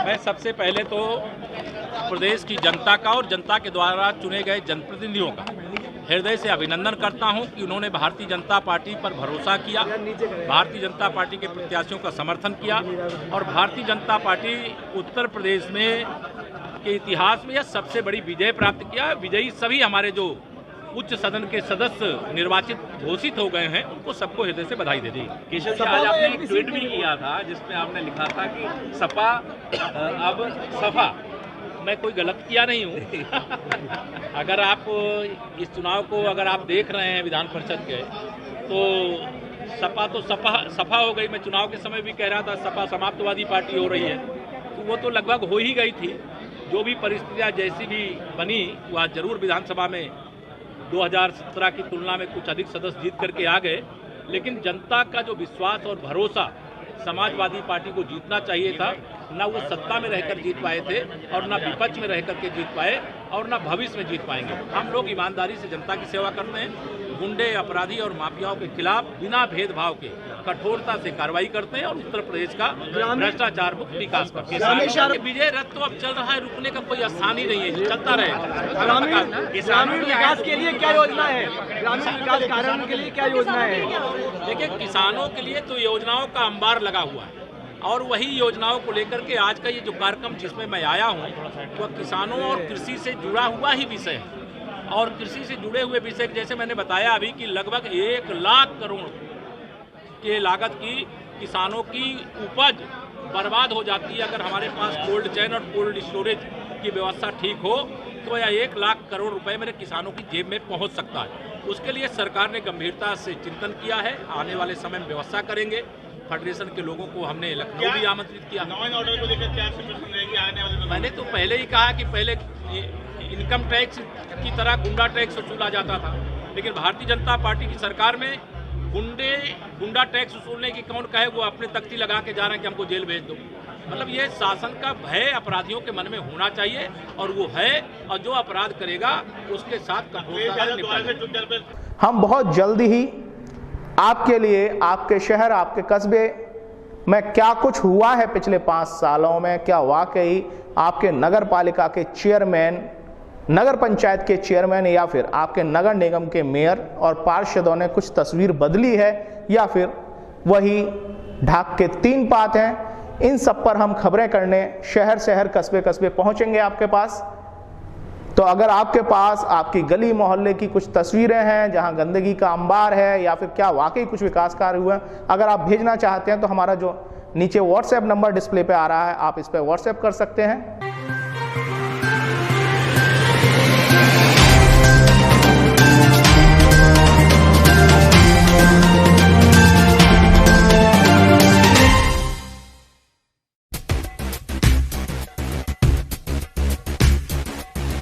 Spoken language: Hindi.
मैं सबसे पहले तो प्रदेश की जनता का और जनता के द्वारा चुने गए जनप्रतिनिधियों का हृदय से अभिनंदन करता हूं कि उन्होंने भारतीय जनता पार्टी पर भरोसा किया, भारतीय जनता पार्टी के प्रत्याशियों का समर्थन किया और भारतीय जनता पार्टी उत्तर प्रदेश में के इतिहास में यह सबसे बड़ी विजय प्राप्त किया। विजयी सभी हमारे जो उच्च सदन के सदस्य निर्वाचित घोषित हो गए हैं, उनको सबको हृदय से बधाई दे दी। केशव जी, आज आपने एक ट्वीट भी किया था जिसमें आपने लिखा था कि सपा अब सफा। मैं कोई गलत किया नहीं हूँ। अगर आप इस चुनाव को अगर आप देख रहे हैं विधान परिषद के, तो सपा तो सफा हो गई। मैं चुनाव के समय भी कह रहा था सपा समाप्तवादी पार्टी हो रही है, तो वो तो लगभग हो ही गई थी। जो भी परिस्थितियाँ जैसी भी बनी, वह जरूर विधानसभा में 2017 की तुलना में कुछ अधिक सदस्य जीत करके आ गए, लेकिन जनता का जो विश्वास और भरोसा समाजवादी पार्टी को जीतना चाहिए था, न वो सत्ता में रहकर जीत पाए थे और न विपक्ष में रह करके जीत पाए और न भविष्य में जीत पाएंगे। हम लोग ईमानदारी से जनता की सेवा करते हैं, गुंडे, अपराधी और माफियाओं के खिलाफ बिना भेदभाव के कठोरता से कार्रवाई करते हैं और उत्तर प्रदेश का भ्रष्टाचार मुक्त विकास करते हैं। विजय रथ तो अब चल रहा है, रुकने का कोई स्थान ही नहीं है, चलता रहेगा। ग्रामीण विकास के लिए क्या योजना है? ग्रामीण विकास कार्यान्वयन के लिए क्या योजना है? देखिए, किसानों के लिए तो योजनाओं का अंबार लगा हुआ है और वही योजनाओं को लेकर के आज का ये जो कार्यक्रम जिसमें मैं आया हूँ, वह किसानों और कृषि से जुड़ा हुआ ही विषय है। और कृषि से जुड़े हुए विषय जैसे मैंने बताया अभी कि लगभग 1 लाख करोड़ के लागत की किसानों की उपज बर्बाद हो जाती है। अगर हमारे पास कोल्ड चेन और कोल्ड स्टोरेज की व्यवस्था ठीक हो तो यह 1 लाख करोड़ रुपए मेरे किसानों की जेब में पहुंच सकता है। उसके लिए सरकार ने गंभीरता से चिंतन किया है। आने वाले समय में व्यवस्था करेंगे। फेडरेशन के लोगों को हमने लखनऊ भी आमंत्रित किया। लॉ एंड ऑर्डर को लेकर क्या सिचुएशन रहेगी आने वाले समय? मैंने तो पहले ही कहा कि पहले इनकम टैक्स की तरह गुंडा टैक्स वसूला जाता था, लेकिन भारतीय जनता पार्टी की सरकार में गुंडा टैक्स वसूलने की कौन कहे, वो अपने तख्ती लगा के जा रहे हैं कि हमको जेल भेज दो। मतलब ये शासन का भय अपराधियों के मन में होना चाहिए और वो है, और जो अपराध करेगा उसके साथ कठोरता से निपटेंगे। हम बहुत जल्दी ही आपके लिए आपके शहर, आपके कस्बे में क्या कुछ हुआ है पिछले 5 सालों में, क्या वाकई आपके नगर पालिका के चेयरमैन, नगर पंचायत के चेयरमैन या फिर आपके नगर निगम के मेयर और पार्षदों ने कुछ तस्वीर बदली है या फिर वही ढाक के 3 पात हैं। इन सब पर हम खबरें करने शहर शहर, कस्बे कस्बे पहुंचेंगे आपके पास। तो अगर आपके पास आपकी गली मोहल्ले की कुछ तस्वीरें हैं जहां गंदगी का अंबार है या फिर क्या वाकई कुछ विकास कार्य हुए, अगर आप भेजना चाहते हैं तो हमारा जो नीचे व्हाट्सएप नंबर डिस्प्ले पे आ रहा है, आप इस पर व्हाट्सएप कर सकते हैं।